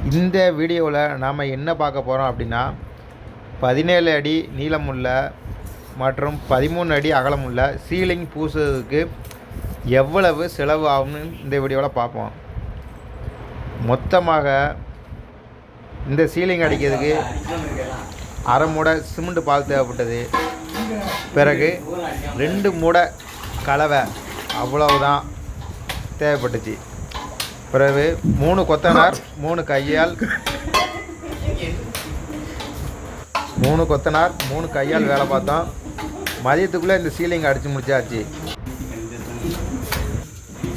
இந்த வீடியோவில் நாம் என்ன பார்க்க போகிறோம் அப்படின்னா 17 அடி நீளமுள்ள மற்றும் 13 அடி அகலமுள்ள சீலிங் பூசுறதுக்கு எவ்வளவு செலவு ஆகும்னு இந்த வீடியோவில் பார்ப்போம். மொத்தமாக இந்த சீலிங் அடிக்கிறதுக்கு அரை மூடை சிமெண்ட் பால் தேவைப்பட்டது. பிறகு 2 மூடை கலவை அவ்வளவுதான் தேவைப்பட்டுச்சு. பிறகு 3 கொத்தனார் 3 கையால் வேலை பார்த்தோம். மதியத்துக்குள்ளே இந்த சீலிங் அடித்து முடிச்சாச்சு.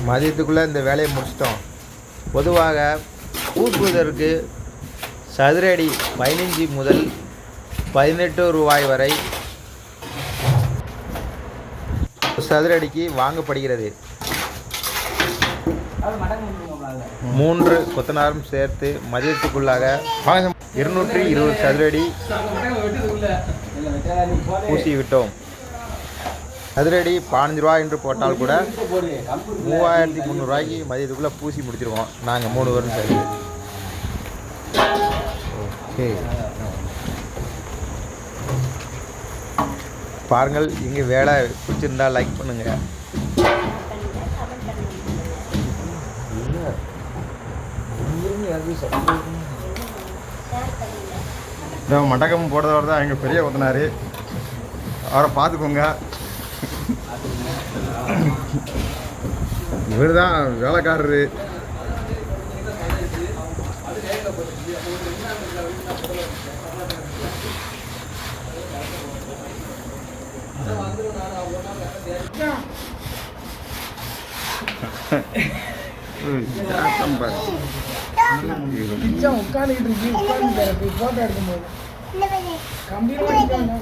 மதியத்துக்குள்ளே இந்த வேலையை முடிச்சிட்டோம். பொதுவாக பூசுவதற்கு சதுரடி 15 முதல் 18 ரூபாய் வரை சதுரடிக்கு வாங்கப்படுகிறது. 3 கொத்தனாரும் சேர்த்து மதியத்துக்குள்ளாக 220 சதுரடி பூசி விட்டோம். சதுரடி 15 ரூபா என்று போட்டால் கூட 3300 ரூபாய்க்கு மதியத்துக்குள்ளே பூசி முடிச்சிருக்கோம் நாங்கள் 3 பேரும் சேர்த்து. ஓகே, பாருங்கள். இங்கே வேலை பிடிச்சிருந்தால் லைக் பண்ணுங்கள். மட்டக்கம் போடுறதோட தான் எங்கள் பெரிய கொத்தனார், அவரை பார்த்துக்கோங்க. இவர் தான் வேலைக்காரரு. உட்காந்துக்கிட்டு போட்டோ எடுக்கும்போது கம்பீரமா